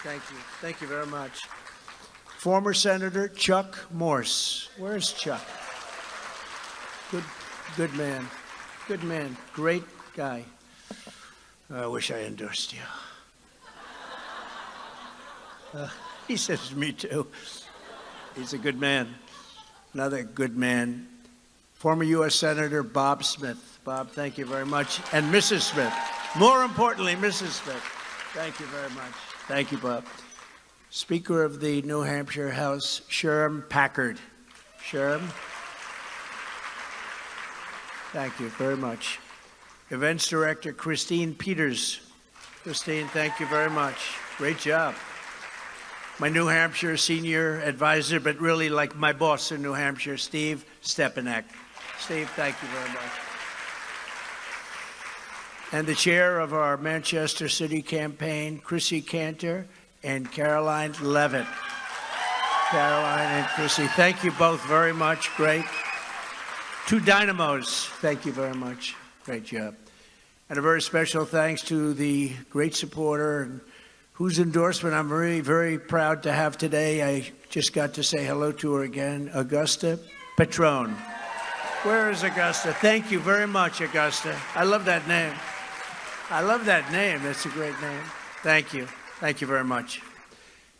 Thank you. Thank you very much. Former Senator Chuck Morse. Where's Chuck? Good man. Good man. Great guy. I wish I endorsed you. He says, me too. He's a good man. Another good man. Former U.S. Senator Bob Smith. Bob, thank you very much. And Mrs. Smith. More importantly, Mrs. Smith. Thank you very much. Thank you, Bob. Speaker of the New Hampshire House, Sherm Packard. Sherm. Thank you very much. Events Director, Christine Peters. Christine, thank you very much. Great job. My New Hampshire senior advisor, but really like my boss in New Hampshire, Steve Stepanek. Steve, thank you very much. And the chair of our Manchester City campaign, Chrissy Cantor and Caroline Levitt. Caroline and Chrissy, thank you both very much. Great. Two dynamos, thank you very much. Great job. And a very special thanks to the great supporter and whose endorsement I'm very, very proud to have today. I just got to say hello to her again, Augusta Patron. Where is Augusta? Thank you very much, Augusta. I love that name. I love that name. That's a great name. Thank you. Thank you very much.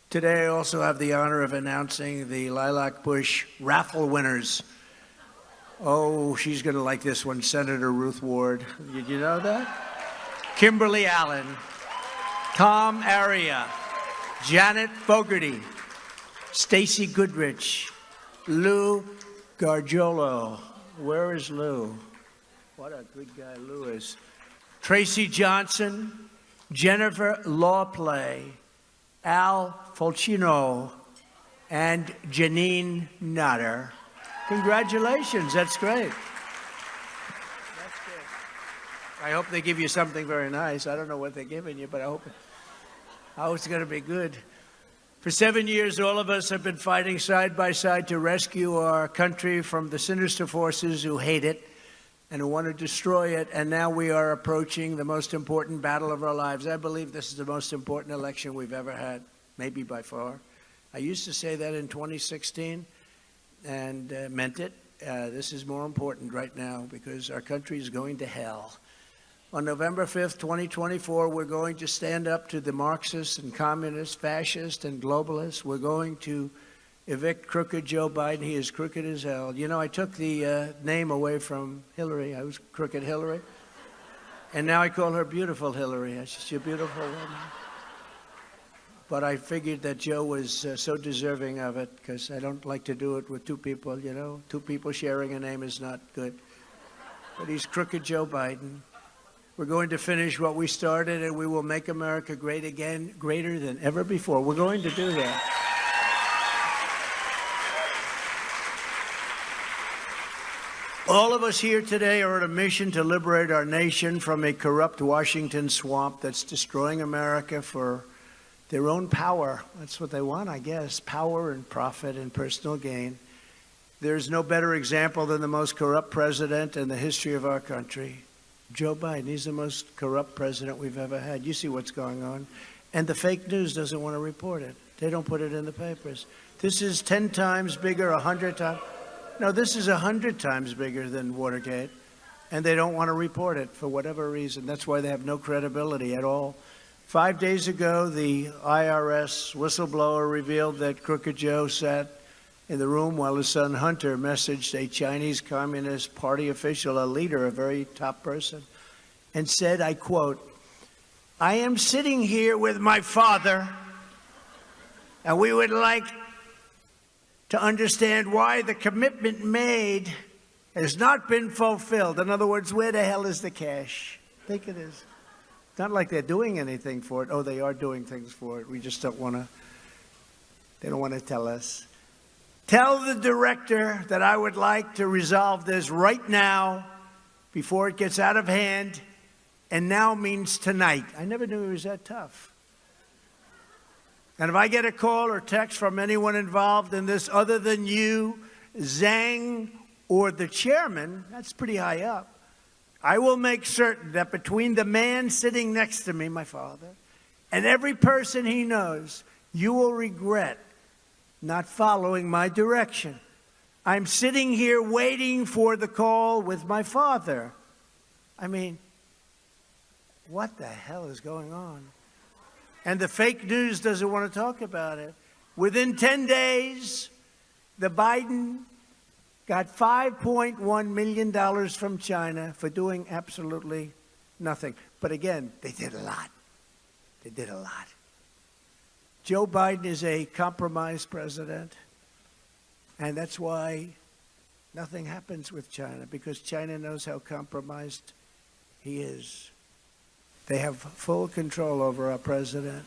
Today, I also have the honor of announcing the Lilac Bush raffle winners. Oh, she's going to like this one, Senator Ruth Ward. Did you know that? Kimberly Allen, Tom Aria, Janet Fogarty, Stacy Goodrich, Lou Gargiolo. Where is Lou? What a good guy Lou is. Tracy Johnson, Jennifer Lawplay, Al Fulcino, and Janine Nutter. Congratulations, that's great. That's good. I hope they give you something very nice. I don't know what they're giving you, but I hope it's going to be good. For 7 years, all of us have been fighting side by side to rescue our country from the sinister forces who hate it and who want to destroy it, and now we are approaching the most important battle of our lives. I believe this is the most important election we've ever had, maybe by far. I used to say that in 2016 and meant it. This is more important right now because our country is going to hell. On November 5th, 2024, we're going to stand up to the Marxists and communists, fascists and globalists. We're going to evict crooked Joe Biden. He is crooked as hell. You know, I took the name away from Hillary. I was Crooked Hillary. And now I call her Beautiful Hillary. She's a beautiful woman. But I figured that Joe was so deserving of it because I don't like to do it with two people, you know. Two people sharing a name is not good. But he's Crooked Joe Biden. We're going to finish what we started, and we will make America great again, greater than ever before. We're going to do that. All of us here today are on a mission to liberate our nation from a corrupt Washington swamp that's destroying America for their own power. That's what they want, I guess, power and profit and personal gain. There's no better example than the most corrupt president in the history of our country. Joe Biden, he's the most corrupt president we've ever had. You see what's going on. And the fake news doesn't want to report it. They don't put it in the papers. This is 10 times bigger, 100 times. No, this is 100 times bigger than Watergate. And they don't want to report it for whatever reason. That's why they have no credibility at all. 5 days ago, the IRS whistleblower revealed that Crooked Joe sat in the room while his son Hunter messaged a Chinese Communist Party official, a leader, a very top person, and said, I quote, "I am sitting here with my father, and we would like to understand why the commitment made has not been fulfilled." In other words, where the hell is the cash? I think it is. It's not like they're doing anything for it. Oh, they are doing things for it. We just don't want to, they don't want to tell us. Tell the director that I would like to resolve this right now before it gets out of hand, and now means tonight. I never knew he was that tough. And if I get a call or text from anyone involved in this other than you, Zhang, or the chairman, that's pretty high up, I will make certain that between the man sitting next to me, my father, and every person he knows, you will regret not following my direction. I'm sitting here waiting for the call with my father. I mean, what the hell is going on? And the fake news doesn't want to talk about it. Within 10 days, the Biden got $5.1 million from China for doing absolutely nothing. But again, they did a lot. They did a lot. Joe Biden is a compromised president, and that's why nothing happens with China, because China knows how compromised he is. They have full control over our president.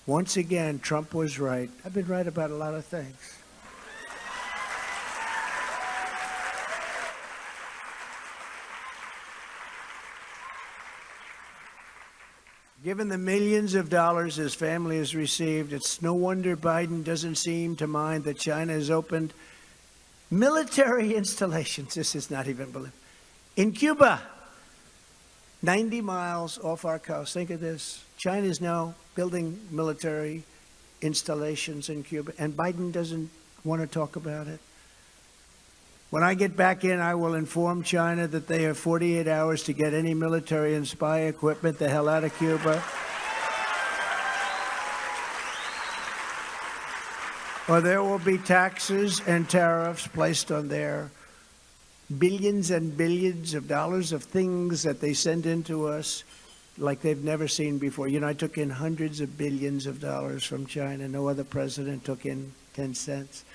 Once again, Trump was right. I've been right about a lot of things. Given the millions of dollars his family has received, it's no wonder Biden doesn't seem to mind that China has opened military installations. This is not even believable. In Cuba, 90 miles off our coast. Think of this. China is now building military installations in Cuba, and Biden doesn't want to talk about it. When I get back in, I will inform China that they have 48 hours to get any military and spy equipment the hell out of Cuba, or there will be taxes and tariffs placed on their billions and billions of dollars of things that they send into us like they've never seen before. You know, I took in hundreds of billions of dollars from China. No other president took in 10 cents.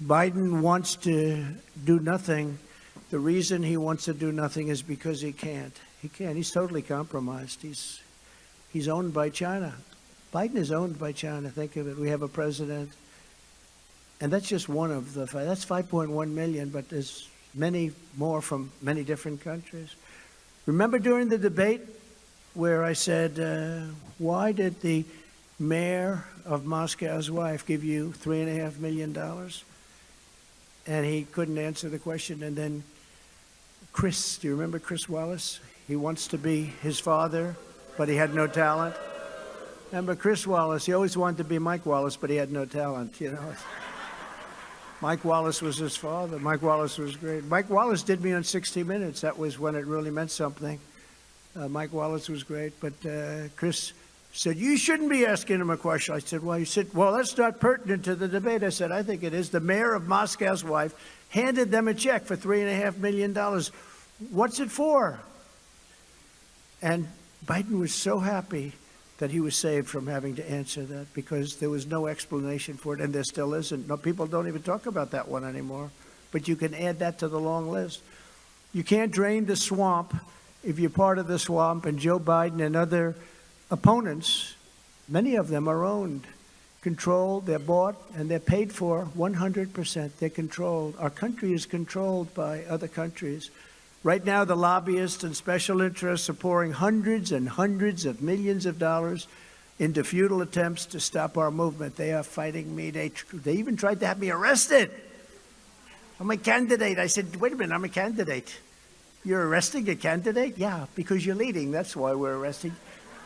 Biden wants to do nothing. The reason he wants to do nothing is because he can't. He can't. He's totally compromised. He's owned by China. Biden is owned by China. Think of it. We have a president, and that's just one of the five. That's 5.1 million, but there's many more from many different countries. Remember during the debate where I said, why did the mayor of Moscow's wife give you $3.5 million? And he couldn't answer the question. And then Chris, do you remember Chris Wallace? He wants to be his father, but he had no talent. Remember Chris Wallace? He always wanted to be Mike Wallace, but he had no talent, you know. Mike Wallace was his father. Mike Wallace was great. Mike Wallace did me on 60 Minutes. That was when it really meant something. Mike Wallace was great. But Chris said, you shouldn't be asking him a question. I said, well, he said, well, that's not pertinent to the debate. I said, I think it is. The mayor of Moscow's wife handed them a check for $3.5 million. What's it for? And Biden was so happy that he was saved from having to answer that, because there was no explanation for it, and there still isn't. No, people don't even talk about that one anymore. But you can add that to the long list. You can't drain the swamp if you're part of the swamp, and Joe Biden and other opponents, many of them are owned, controlled, they're bought, and they're paid for 100%. They're controlled. Our country is controlled by other countries. Right now, the lobbyists and special interests are pouring hundreds and hundreds of millions of dollars into futile attempts to stop our movement. They are fighting me. They even tried to have me arrested. I'm a candidate. I said, wait a minute, I'm a candidate. You're arresting a candidate? Yeah, because you're leading. That's why we're arresting.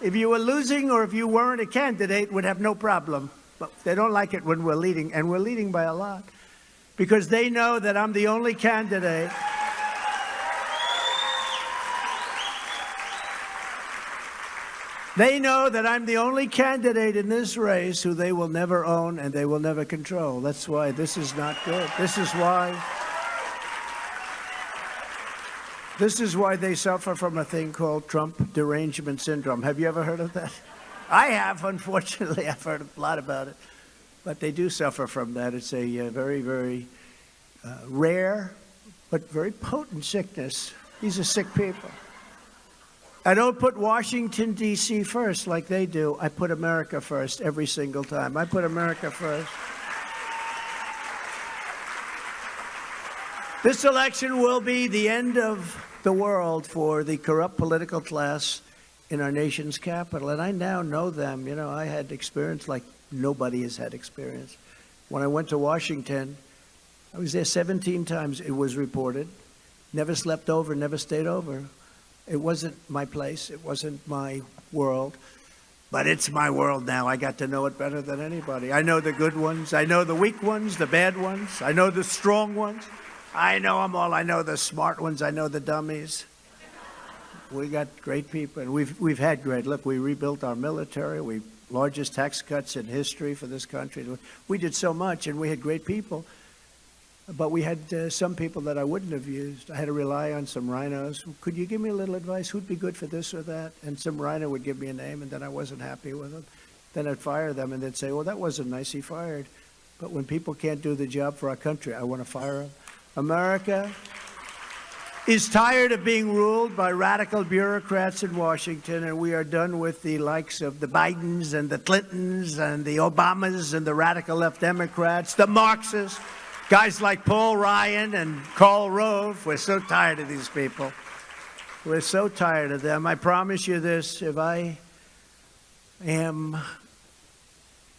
If you were losing or if you weren't a candidate, we'd have no problem. But they don't like it when we're leading, and we're leading by a lot, because they know that I'm the only candidate. They know that I'm the only candidate in this race who they will never own and they will never control. That's why this is not good. This is why they suffer from a thing called Trump derangement syndrome. Have you ever heard of that? I have, unfortunately. I've heard a lot about it. But they do suffer from that. It's a very, very rare but very potent sickness. These are sick people. I don't put Washington, D.C. first like they do. I put America first every single time. I put America first. This election will be the end of the world for the corrupt political class in our nation's capital. And I now know them. You know, I had experience like nobody has had experience. When I went to Washington, I was there 17 times, it was reported. Never slept over, never stayed over. It wasn't my place. It wasn't my world. But it's my world now. I got to know it better than anybody. I know the good ones. I know the weak ones, the bad ones. I know the strong ones. I know them all. I know the smart ones. I know the dummies. We got great people, and we've had great. Look, we rebuilt our military. We largest tax cuts in history for this country. We did so much, and we had great people. But we had some people that I wouldn't have used. I had to rely on some rhinos. Could you give me a little advice? Who'd be good for this or that? And some rhino would give me a name, and then I wasn't happy with them. Then I'd fire them, and they'd say, well, that wasn't nice. He fired. But when people can't do the job for our country, I want to fire them. America is tired of being ruled by radical bureaucrats in Washington, and we are done with the likes of the Bidens and the Clintons and the Obamas and the radical left Democrats, the Marxists. Guys like Paul Ryan and Karl Rove, we're so tired of these people. We're so tired of them. I promise you this, if I am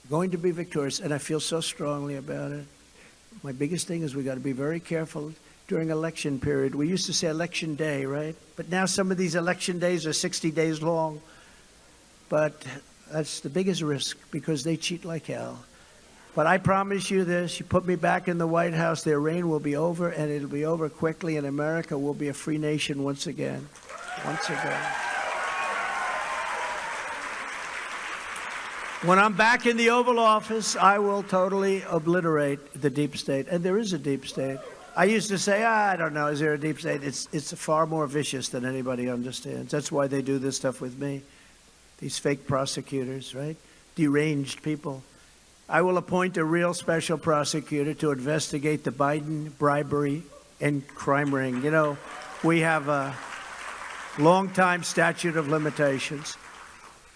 going to be victorious, and I feel so strongly about it, my biggest thing is we got to be very careful during election period. We used to say election day, right? But now some of these election days are 60 days long. But that's the biggest risk because they cheat like hell. But I promise you this, you put me back in the White House, their reign will be over, and it'll be over quickly, and America will be a free nation once again. Once again. When I'm back in the Oval Office, I will totally obliterate the deep state. And there is a deep state. I used to say, I don't know, is there a deep state? It's far more vicious than anybody understands. That's why they do this stuff with me. These fake prosecutors, right? Deranged people. I will appoint a real special prosecutor to investigate the Biden bribery and crime ring. You know, we have a long-time statute of limitations.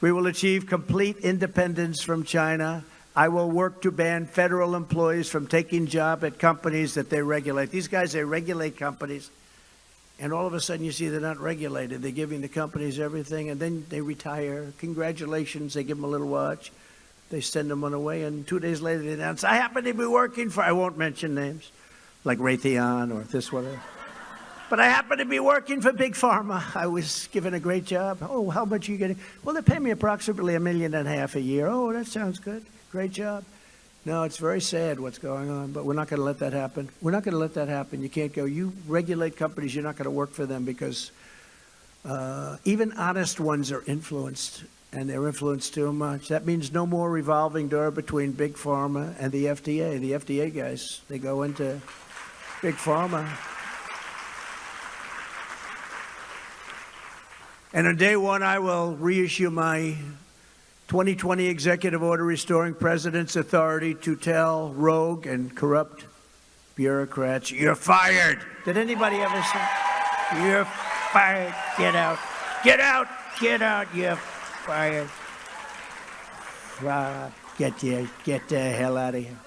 We will achieve complete independence from China. I will work to ban federal employees from taking jobs at companies that they regulate. These guys, they regulate companies, and all of a sudden you see they're not regulated. They're giving the companies everything, and then they retire. Congratulations, they give them a little watch. They send them on away, and 2 days later they announce, I happen to be working for, I won't mention names, like Raytheon or this, whatever. But I happen to be working for Big Pharma. I was given a great job. Oh, how much are you getting? Well, they pay me approximately $1.5 million a year. Oh, that sounds good. Great job. No, it's very sad what's going on, but we're not going to let that happen. We're not going to let that happen. You can't go, you regulate companies, you're not going to work for them because even honest ones are influenced. And they're influenced too much. That means no more revolving door between Big Pharma and the FDA. The FDA guys, they go into Big Pharma. And on day one, I will reissue my 2020 executive order restoring president's authority to tell rogue and corrupt bureaucrats, you're fired. Did anybody ever say, you're fired, get out, get out, get out, you're fired. Get the hell out of here.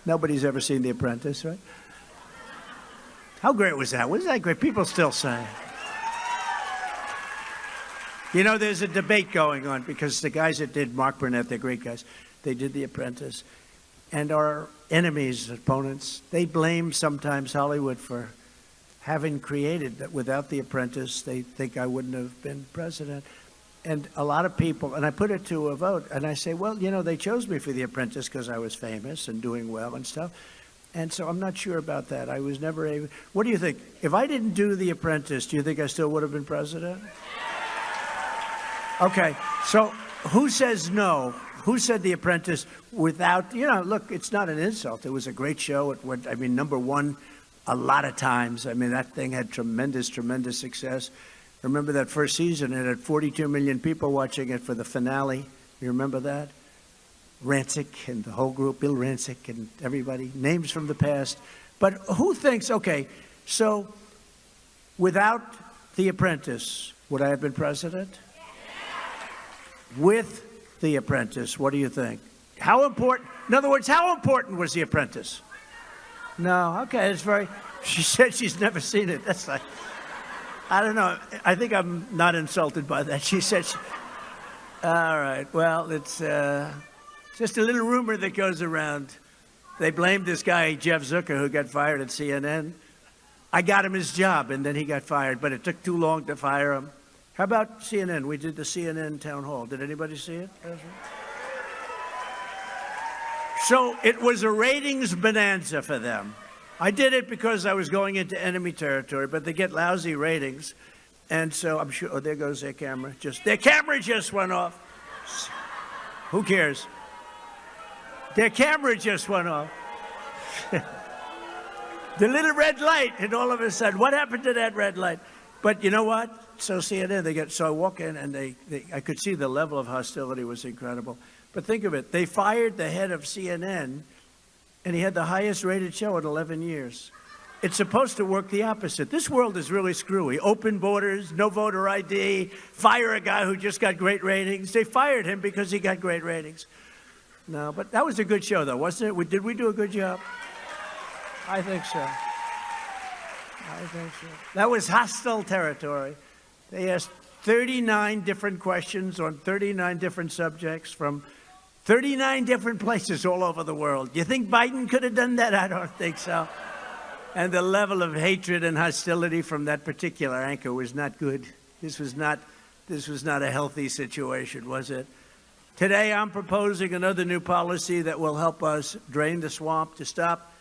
Nobody's ever seen The Apprentice, right? How great was that? Wasn't that great? People still say it. You know, there's a debate going on because the guys that did Mark Burnett, they're great guys. They did The Apprentice. And our enemies, opponents, they blame sometimes Hollywood for having created that. Without The Apprentice, they think I wouldn't have been president. And a lot of people, and I put it to a vote, and I say, well, you know, they chose me for The Apprentice because I was famous and doing well and stuff. And so I'm not sure about that. I was never able. What do you think? If I didn't do The Apprentice, do you think I still would have been president? Okay, so who says no? Who said The Apprentice without, you know, look, it's not an insult. It was a great show. It went, I mean, #1 a lot of times. I mean, that thing had tremendous, tremendous success. Remember that first season, it had 42 million people watching it for the finale. You remember that? Rancic and the whole group, Bill Rancic and everybody, names from the past. But who thinks, okay, so without The Apprentice, would I have been president? With The Apprentice, what do you think? How important, in other words, how important was The Apprentice? No, okay, it's very, she said she's never seen it. That's like, I don't know. I think I'm not insulted by that. She said, all right, well, it's just a little rumor that goes around. They blamed this guy, Jeff Zucker, who got fired at CNN. I got him his job, and then he got fired, but it took too long to fire him. How about CNN? We did the CNN town hall. Did anybody see it? So it was a ratings bonanza for them. I did it because I was going into enemy territory, but they get lousy ratings. And so I'm sure, oh, there goes their camera. Their camera just went off. Who cares? Their camera just went off. The little red light, and all of a sudden, what happened to that red light? But you know what? So CNN, so I walk in, and I could see the level of hostility was incredible. But think of it, they fired the head of CNN, and he had the highest rated show in 11 years. It's supposed to work the opposite. This world is really screwy. Open borders, no voter ID, fire a guy who just got great ratings. They fired him because he got great ratings. No, but that was a good show, though, wasn't it? Did we do a good job? I think so. I think so. That was hostile territory. They asked 39 different questions on 39 different subjects from 39 different places all over the world. You think Biden could have done that? I don't think so. And the level of hatred and hostility from that particular anchor was not good. This was not a healthy situation, was it? Today, I'm proposing another new policy that will help us drain the swamp to stop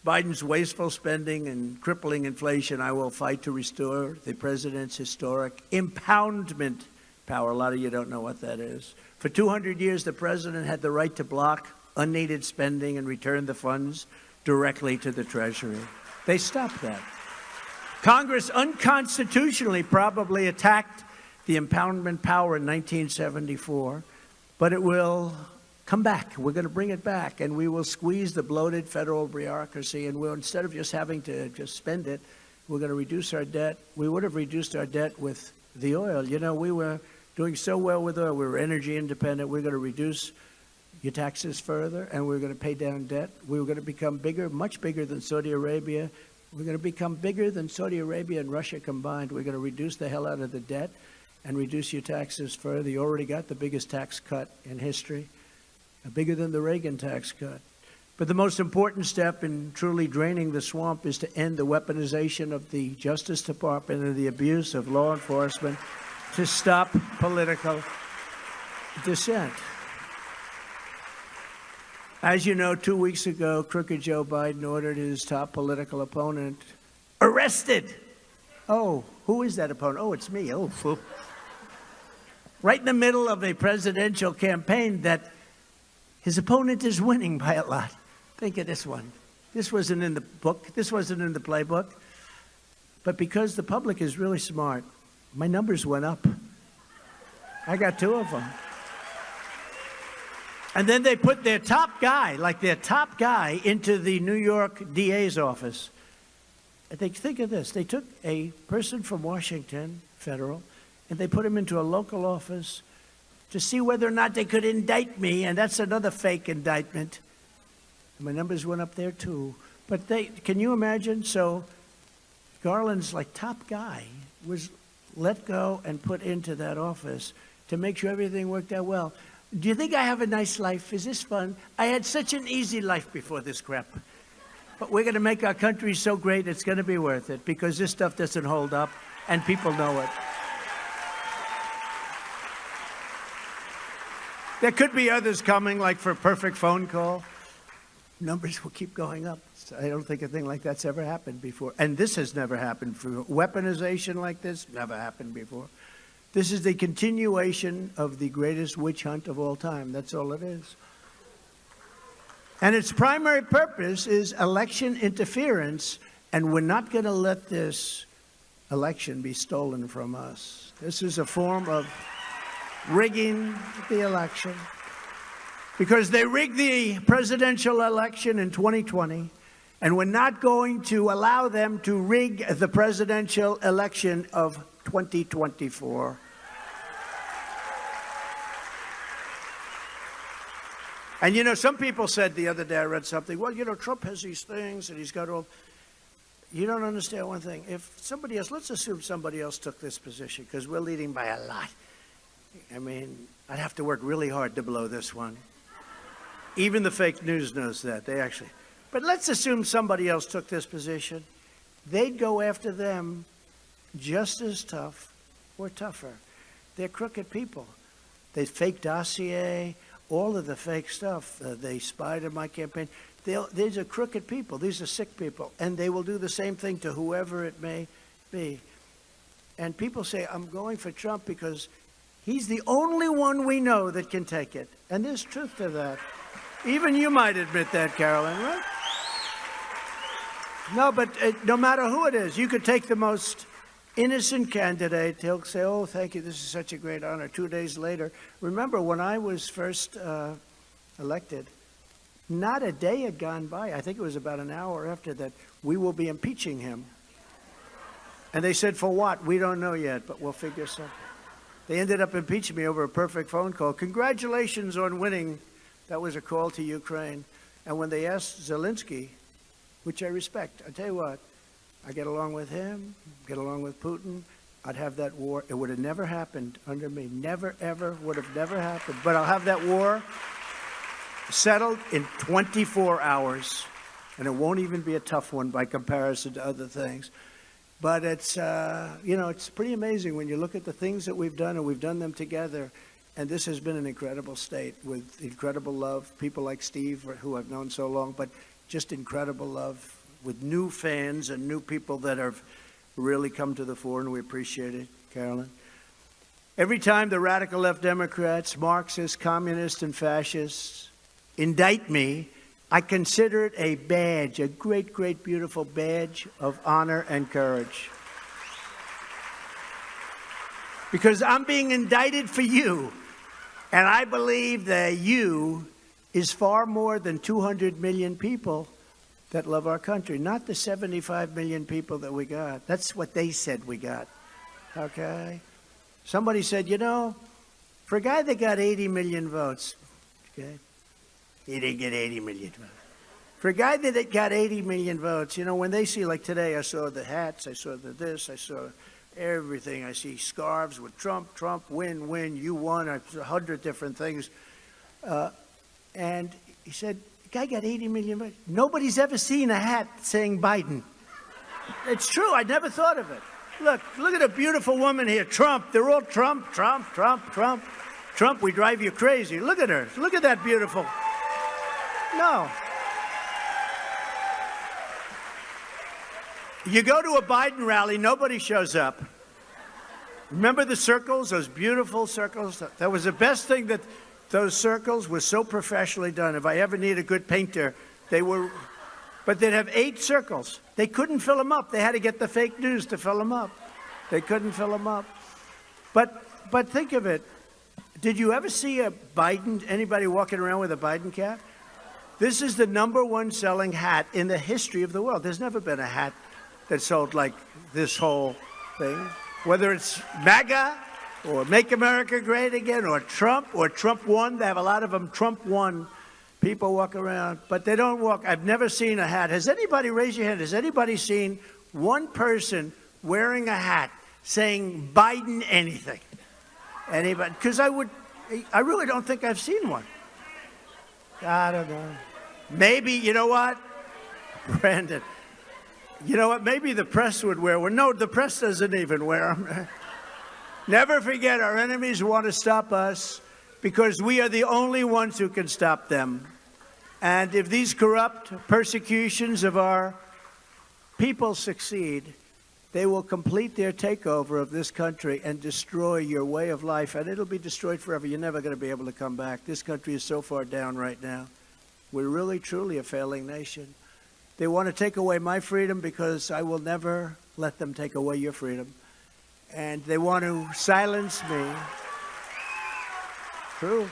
Biden's wasteful spending and crippling inflation. I will fight to restore the president's historic impoundment power. A lot of you don't know what that is. For 200 years, the president had the right to block unneeded spending and return the funds directly to the Treasury. They stopped that. Congress unconstitutionally probably attacked the impoundment power in 1974, but it will come back. We're going to bring it back, and we will squeeze the bloated federal bureaucracy, and we'll, instead of just having to just spend it, we're going to reduce our debt. We would have reduced our debt with the oil. You know, we were doing so well with oil. We were energy independent. We're going to reduce your taxes further, and we're going to pay down debt. We were going to become bigger, much bigger than Saudi Arabia. We're going to become bigger than Saudi Arabia and Russia combined. We're going to reduce the hell out of the debt and reduce your taxes further. You already got the biggest tax cut in history, bigger than the Reagan tax cut. But the most important step in truly draining the swamp is to end the weaponization of the Justice Department and the abuse of law enforcement to stop political dissent. As you know, 2 weeks ago, crooked Joe Biden ordered his top political opponent arrested. Oh, who is that opponent? Oh, it's me. Oh, right in the middle of a presidential campaign that his opponent is winning by a lot. Think of this one. This wasn't in the book. This wasn't in the playbook. But because the public is really smart, my numbers went up. I got 2 of them. And then they put their top guy, into the New York DA's office. And think of this. They took a person from Washington, federal, and they put him into a local office to see whether or not they could indict me, and that's another fake indictment. And my numbers went up there, too. But can you imagine? So Garland's top guy was let go and put into that office to make sure everything worked out well. Do you think I have a nice life? Is this fun? I had such an easy life before this crap. But we're going to make our country so great, it's going to be worth it, because this stuff doesn't hold up, and people know it. There could be others coming, like for a perfect phone call. Numbers will keep going up. So I don't think a thing like that's ever happened before. And this has never happened before. Weaponization like this never happened before. This is the continuation of the greatest witch hunt of all time. That's all it is. And its primary purpose is election interference, and we're not going to let this election be stolen from us. This is a form of rigging the election, because they rigged the presidential election in 2020, and we're not going to allow them to rig the presidential election of 2024. And you know, some people said the other day, I read something, well, you know, Trump has these things and he's got all. You don't understand one thing. If somebody else, let's assume somebody else took this position, because we're leading by a lot. I mean, I'd have to work really hard to blow this one. Even the fake news knows that. But let's assume somebody else took this position. They'd go after them just as tough We're tougher. They're crooked people. They fake dossier, all of the fake stuff. They spied on my campaign. These are crooked people. These are sick people. And they will do the same thing to whoever it may be. And people say, I'm going for Trump because he's the only one we know that can take it. And there's truth to that. Even you might admit that, Carolyn, right? No, but no matter who it is, you could take the most innocent candidate. He'll say, oh, thank you, this is such a great honor. 2 days later, remember when I was first elected, not a day had gone by. I think it was about an hour after that, we will be impeaching him. And they said, for what? We don't know yet, but we'll figure something. They ended up impeaching me over a perfect phone call. Congratulations on winning. That was a call to Ukraine. And when they asked Zelensky, which I respect, I tell you what, I get along with him, get along with Putin. I'd have that war. It would have never happened under me. Never, ever, would have never happened. But I'll have that war settled in 24 hours. And it won't even be a tough one by comparison to other things. But it's, it's pretty amazing when you look at the things that we've done, and we've done them together. And this has been an incredible state with incredible love. People like Steve, who I've known so long, but just incredible love with new fans and new people that have really come to the fore, and we appreciate it, Carolyn. Every time the radical left Democrats, Marxists, communists, and fascists indict me, I consider it a badge, a great, great, beautiful badge of honor and courage. Because I'm being indicted for you, and I believe that you is far more than 200 million people that love our country, not the 75 million people that we got. That's what they said we got, okay? Somebody said, for a guy that got 80 million votes, okay, he didn't get 80 million votes. For a guy that got 80 million votes, when they see, like today, I saw the hats, I saw the this, I saw everything. I see scarves with Trump, win, win, you won, 100 different things. And he said, the guy got 80 million votes. Nobody's ever seen a hat saying Biden. It's true. I never thought of it. Look at a beautiful woman here. Trump. They're all Trump, Trump, Trump, Trump. Trump, we drive you crazy. Look at her. Look at that beautiful. No. You go to a Biden rally, nobody shows up. Remember the circles, those beautiful circles? That was the best thing, that those circles were so professionally done. If I ever need a good painter, but they'd have 8 circles. They couldn't fill them up. They had to get the fake news to fill them up. They couldn't fill them up. But think of it. Did you ever see anybody walking around with a Biden cap? This is the #1 selling hat in the history of the world. There's never been a hat that sold like this whole thing. Whether it's MAGA or Make America Great Again or Trump Won. They have a lot of them Trump Won people walk around, but they don't walk. I've never seen a hat. Has anybody, raise your hand, has anybody seen one person wearing a hat saying Biden anything? Anybody? Because I really don't think I've seen one. I don't know. Maybe, you know what? Brandon, you know what? Maybe the press would wear one. No, the press doesn't even wear them. Never forget, our enemies want to stop us because we are the only ones who can stop them. And if these corrupt persecutions of our people succeed, they will complete their takeover of this country and destroy your way of life, and it'll be destroyed forever. You're never going to be able to come back. This country is so far down right now. We're really, truly a failing nation. They want to take away my freedom because I will never let them take away your freedom. And they want to silence me. True.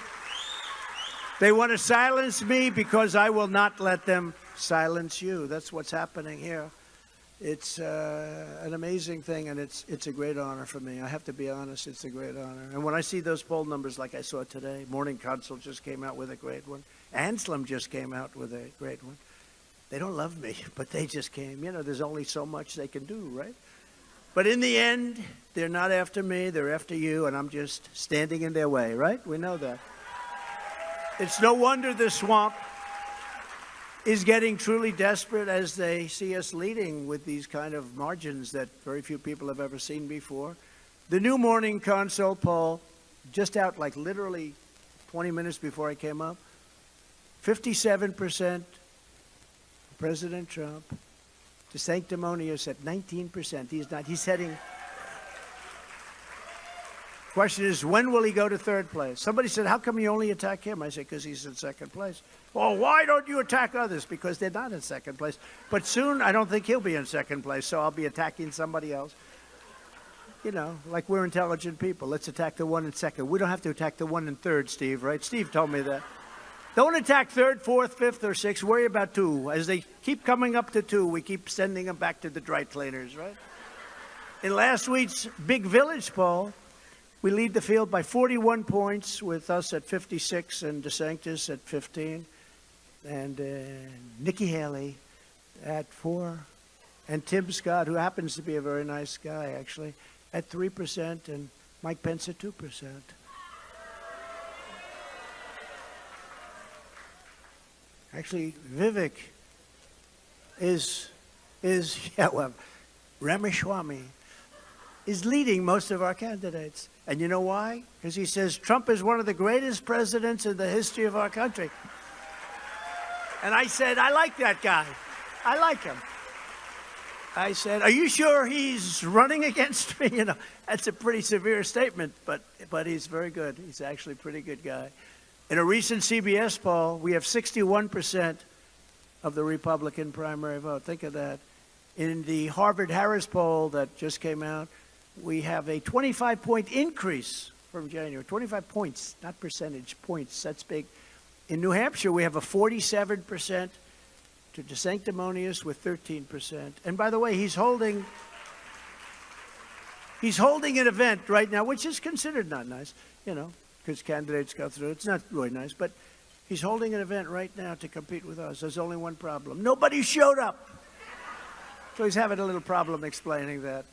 They want to silence me because I will not let them silence you. That's what's happening here. It's an amazing thing, and it's a great honor for me. I have to be honest, it's a great honor. And when I see those poll numbers like I saw today, Morning Consult just came out with a great one. Anselm just came out with a great one. They don't love me, but they just came. There's only so much they can do, right? But in the end, they're not after me, they're after you, and I'm just standing in their way, right? We know that. It's no wonder the swamp is getting truly desperate as they see us leading with these kind of margins that very few people have ever seen before. The new Morning Consult poll, just out like literally 20 minutes before I came up, 57% President Trump, DeSanctimonious at 19%. He's heading. Question is, when will he go to third place? Somebody said, how come you only attack him? I said, because he's in second place. Well, why don't you attack others? Because they're not in second place. But soon, I don't think he'll be in second place, so I'll be attacking somebody else. You know, like we're intelligent people. Let's attack the one in second. We don't have to attack the one in third, Steve, right? Steve told me that. Don't attack third, fourth, fifth, or sixth. Worry about two. As they keep coming up to two, we keep sending them back to the dry cleaners, right? In last week's Big Village poll, we lead the field by 41 points, with us at 56 and DeSantis at 15, and Nikki Haley at 4, and Tim Scott, who happens to be a very nice guy, actually, at 3%, and Mike Pence at 2%. Actually, Vivek is Ramaswamy is leading most of our candidates. And you know why? Because he says Trump is one of the greatest presidents in the history of our country. And I said, I like that guy. I like him. I said, are you sure he's running against me? You know, that's a pretty severe statement, but he's very good. He's actually a pretty good guy. In a recent CBS poll, we have 61% of the Republican primary vote. Think of that. In the Harvard-Harris poll that just came out, we have a 25-point increase from January. 25 points, not percentage, points. That's big. In New Hampshire, we have a 47% to DeSanctimonious with 13%. And by the way, he's holding an event right now, which is considered not nice, you know, because candidates go through. It's not really nice, but he's holding an event right now to compete with us. There's only one problem. Nobody showed up. So he's having a little problem explaining that.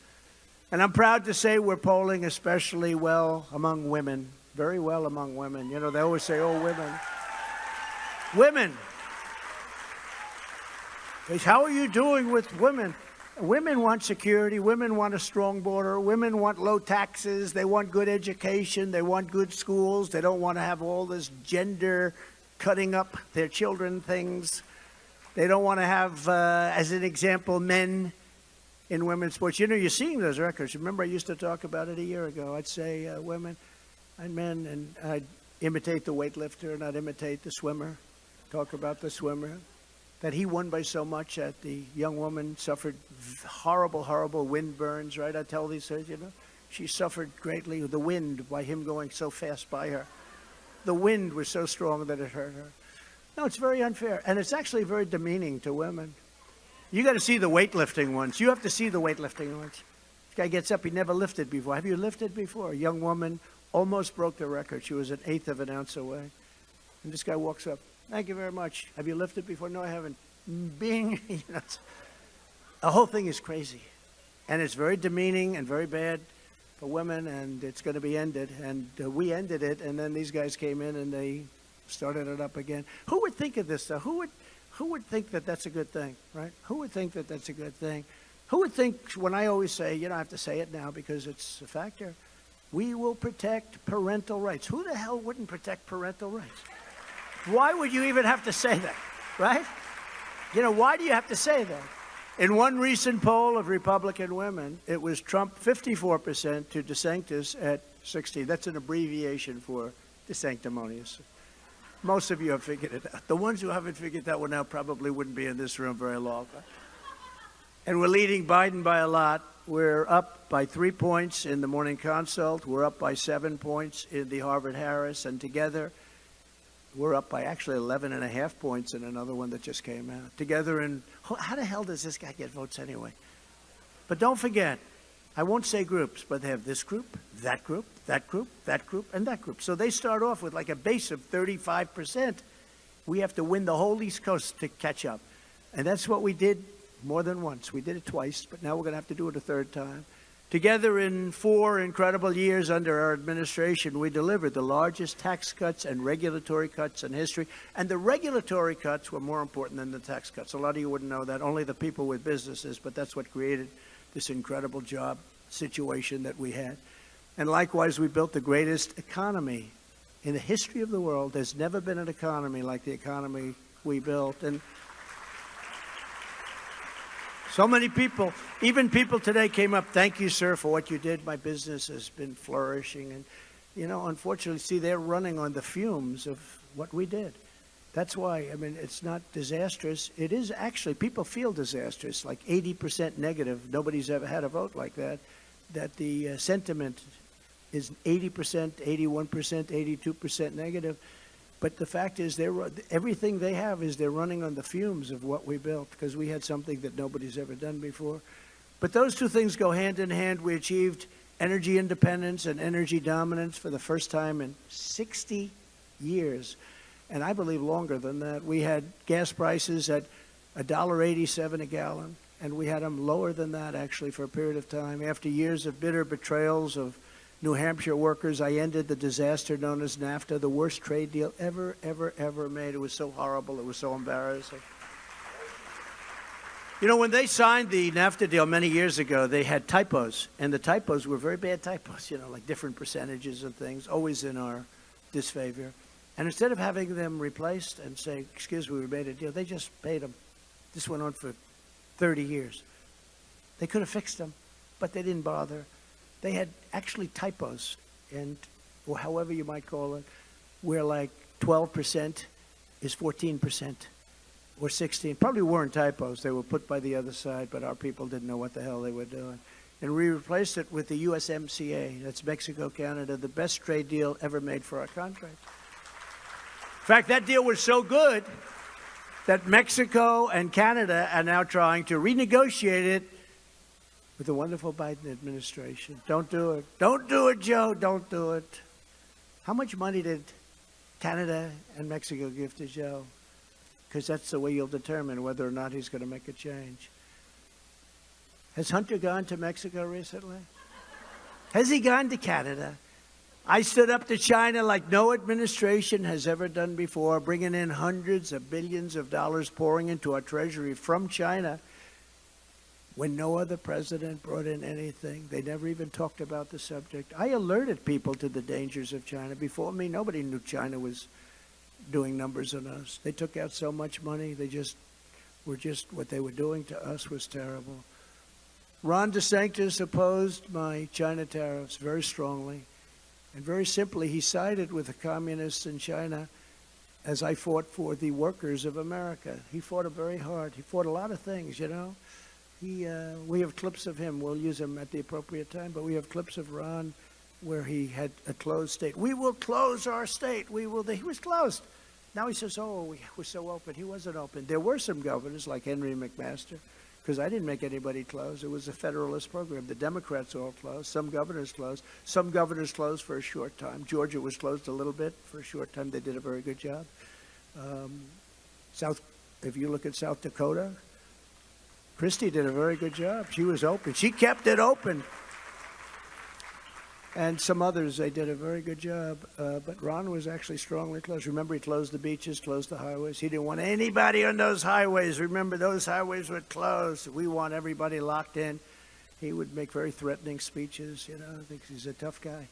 And I'm proud to say we're polling especially well among women, very well among women. You know, they always say, oh, women. Women. How are you doing with women? Women want security. Women want a strong border. Women want low taxes. They want good education. They want good schools. They don't want to have all this gender cutting up their children things. They don't want to have, as an example, men in women's sports. You know, you're seeing those records. Remember, I used to talk about it a year ago. I'd say women and men, and I'd imitate the weightlifter and I'd imitate the swimmer, talk about the swimmer, that he won by so much that the young woman suffered horrible, horrible wind burns, right? I tell these things, you know. She suffered greatly with the wind by him going so fast by her. The wind was so strong that it hurt her. No, it's very unfair, and it's actually very demeaning to women. You got to see the weightlifting ones. You have to see the weightlifting ones. This guy gets up, he never lifted before. Have you lifted before? A young woman almost broke the record. She was an eighth of an ounce away. And this guy walks up. Thank you very much. Have you lifted before? No, I haven't. Bing. You know, the whole thing is crazy. And it's very demeaning and very bad for women, and it's going to be ended. And we ended it, and then these guys came in and they started it up again. Who would think of this, though? Who would think that that's a good thing, right? Who would think that that's a good thing? Who would think, when I always say, you don't have to say it now because it's a factor, we will protect parental rights. Who the hell wouldn't protect parental rights? Why would you even have to say that, right? You know, why do you have to say that? In one recent poll of Republican women, it was Trump 54% to DeSantis at 60. That's an abbreviation for DeSanctimonious. Most of you have figured it out. The ones who haven't figured that one out probably wouldn't be in this room very long. And we're leading Biden by a lot. We're up by 3 points in the Morning Consult. We're up by 7 points in the Harvard-Harris. And together, we're up by actually 11.5 points in another one that just came out. Together in, how the hell does this guy get votes anyway? But don't forget, I won't say groups, but they have this group, that group, that group, that group, and that group. So they start off with like a base of 35%. We have to win the whole East Coast to catch up. And that's what we did more than once. We did it twice, but now we're going to have to do it a third time. Together in 4 incredible years under our administration, we delivered the largest tax cuts and regulatory cuts in history. And the regulatory cuts were more important than the tax cuts. A lot of you wouldn't know that, only the people with businesses, but that's what created this incredible job situation that we had. And likewise, we built the greatest economy in the history of the world. There's never been an economy like the economy we built. And so many people, even people today came up, thank you, sir, for what you did. My business has been flourishing. And, you know, unfortunately, see, they're running on the fumes of what we did. That's why, I mean, it's not disastrous. It is actually, people feel disastrous, like 80% negative. Nobody's ever had a vote like that, that the sentiment is 80%, 81%, 82% negative. But the fact is, everything they have is they're running on the fumes of what we built, because we had something that nobody's ever done before. But those two things go hand in hand. We achieved energy independence and energy dominance for the first time in 60 years. And I believe longer than that. We had gas prices at $1.87 a gallon, and we had them lower than that, actually, for a period of time. After years of bitter betrayals of New Hampshire workers, I ended the disaster known as NAFTA, the worst trade deal ever made. It was so horrible. It was so embarrassing. You know, when they signed the NAFTA deal many years ago, they had typos, and the typos were very bad typos, you know, like different percentages and things, always in our disfavor. And instead of having them replaced and say, excuse me, we made a deal, they just paid them. This went on for 30 years. They could have fixed them, but they didn't bother. They had actually typos, and or however you might call it, where like 12% is 14% or 16. Probably weren't typos. They were put by the other side, but our people didn't know what the hell they were doing. And we replaced it with the USMCA. That's Mexico, Canada, the best trade deal ever made for our country. In fact, that deal was so good that Mexico and Canada are now trying to renegotiate it with the wonderful Biden administration. Don't do it. Don't do it, Joe. Don't do it. How much money did Canada and Mexico give to Joe? Because that's the way you'll determine whether or not he's going to make a change. Has Hunter gone to Mexico recently? Has he gone to Canada? I stood up to China like no administration has ever done before, bringing in hundreds of billions of dollars pouring into our treasury from China when no other president brought in anything. They never even talked about the subject. I alerted people to the dangers of China. Before me, nobody knew China was doing numbers on us. They took out so much money. What they were doing to us was terrible. Ron DeSantis opposed my China tariffs very strongly. And very simply, he sided with the communists in China as I fought for the workers of America. He fought it very hard. He fought a lot of things, you know. We have clips of him. We'll use them at the appropriate time. But we have clips of Ron where he had a closed state. We will close our state. He was closed. Now he says, oh, we were so open. He wasn't open. There were some governors like Henry McMaster, because I didn't make anybody close. It was a federalist program. The Democrats all closed. Some governors closed. Some governors closed for a short time. Georgia was closed a little bit for a short time. They did a very good job. If you look at South Dakota, Christie did a very good job. She was open. She kept it open. And some others, they did a very good job. But Ron was actually strongly closed. Remember, he closed the beaches, closed the highways. He didn't want anybody on those highways. Remember, those highways were closed. We want everybody locked in. He would make very threatening speeches, you know. I think he's a tough guy.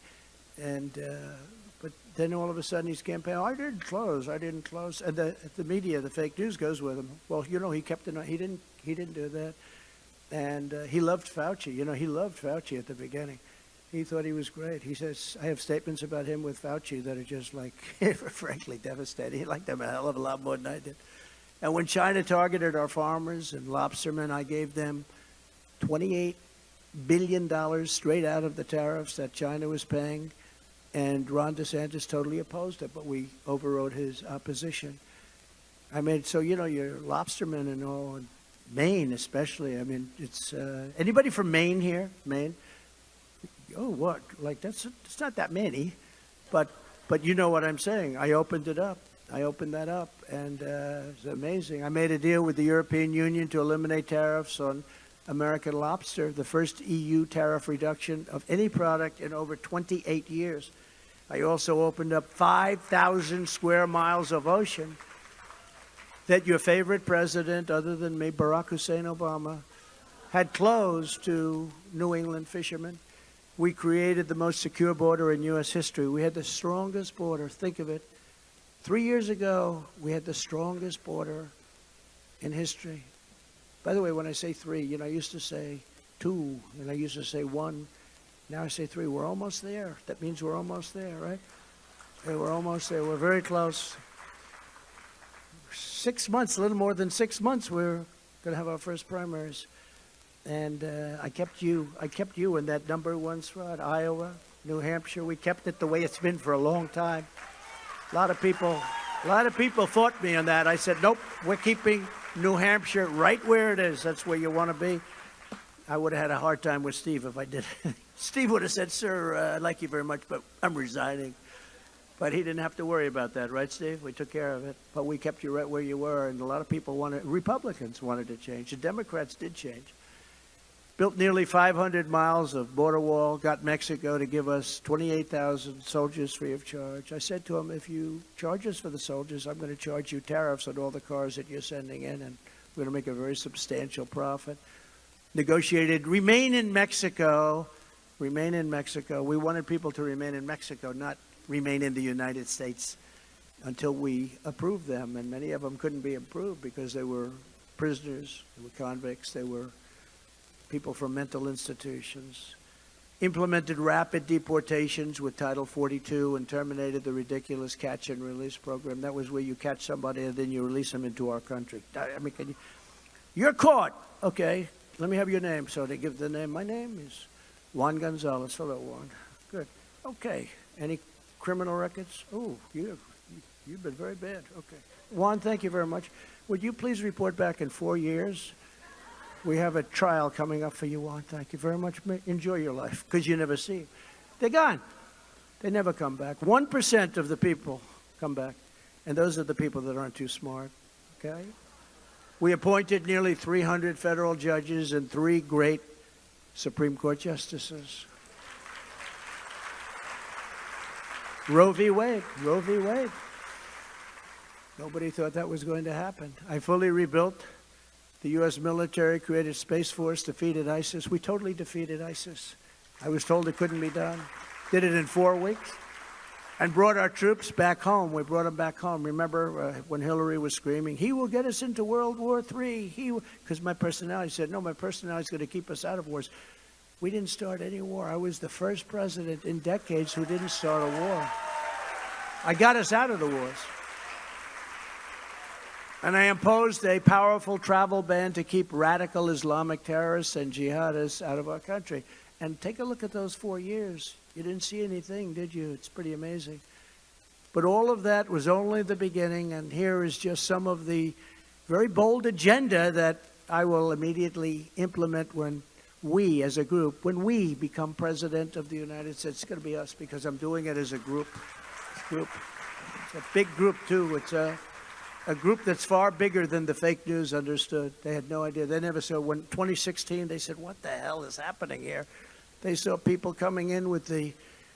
But then all of a sudden he's campaigning, I didn't close. And the media, the fake news goes with him. Well, you know, he kept it. He didn't do that. And he loved Fauci. You know, he loved Fauci at the beginning. He thought he was great. He says, I have statements about him with Fauci that are just like, frankly, devastating. He liked them a hell of a lot more than I did. And when China targeted our farmers and lobstermen, I gave them $28 billion straight out of the tariffs that China was paying. And Ron DeSantis totally opposed it, but we overrode his opposition. I mean, so, you know, your lobstermen and all, and Maine especially. I mean, it's, anybody from Maine here? Maine? Oh, what? Like, it's not that many, but you know what I'm saying. I opened it up. I opened that up, and it's amazing. I made a deal with the European Union to eliminate tariffs on American lobster, the first EU tariff reduction of any product in over 28 years. I also opened up 5,000 square miles of ocean that your favorite president, other than me, Barack Hussein Obama, had closed to New England fishermen. We created the most secure border in U.S. history. We had the strongest border. Think of it. 3 years ago, we had the strongest border in history. By the way, when I say three, I used to say two, and I used to say one. Now I say three. We're almost there. That means we're almost there, right? Yeah, we're almost there. We're very close. 6 months, a little more than 6 months, we're going to have our first primaries. And I kept you in that number one spot. Iowa, New Hampshire, we kept it the way it's been for a long time. A lot of people fought me on that. I said, nope, we're keeping New Hampshire right where it is. That's where you want to be. I would have had a hard time with Steve if I did. Steve would have said, sir, I like you very much, but I'm resigning. But he didn't have to worry about that, right, Steve? We took care of it. But we kept you right where you were, and a lot of people Republicans wanted to change. The Democrats did change. Built nearly 500 miles of border wall, got Mexico to give us 28,000 soldiers free of charge. I said to him, if you charge us for the soldiers, I'm going to charge you tariffs on all the cars that you're sending in, and we're going to make a very substantial profit. Negotiated remain in Mexico. We wanted people to remain in Mexico, not remain in the United States until we approved them. And many of them couldn't be approved because they were prisoners, they were convicts, they were people from mental institutions. Implemented rapid deportations with Title 42 and terminated the ridiculous catch and release program. That was where you catch somebody and then you release them into our country. I mean, you're caught. Okay, let me have your name. So they give the name. My name is Juan Gonzalez. Hello, Juan. Good. Okay. Any criminal records? Oh, you've been very bad. Okay. Juan, thank you very much. Would you please report back in 4 years? We have a trial coming up for you, Juan. Thank you very much. Enjoy your life, because you never see them. They're gone. They never come back. 1% of the people come back, and those are the people that aren't too smart, okay? We appointed nearly 300 federal judges and 3 great Supreme Court justices. Roe v. Wade. Nobody thought that was going to happen. I fully rebuilt the U.S. military, created Space Force, defeated ISIS. We totally defeated ISIS. I was told it couldn't be done. Did it in 4 weeks and brought our troops back home. We brought them back home. Remember when Hillary was screaming, he will get us into World War III. Because my personality said, no, my personality is going to keep us out of wars. We didn't start any war. I was the first president in decades who didn't start a war. I got us out of the wars. And I imposed a powerful travel ban to keep radical Islamic terrorists and jihadists out of our country. And take a look at those 4 years. You didn't see anything, did you? It's pretty amazing. But all of that was only the beginning, and here is just some of the very bold agenda that I will immediately implement when we, as a group, when we become president of the United States. It's going to be us, because I'm doing it as a group. It's a big group, too. It's a group that's far bigger than the fake news understood. They had no idea. They never saw. When 2016, they said, what the hell is happening here? They saw people coming in with the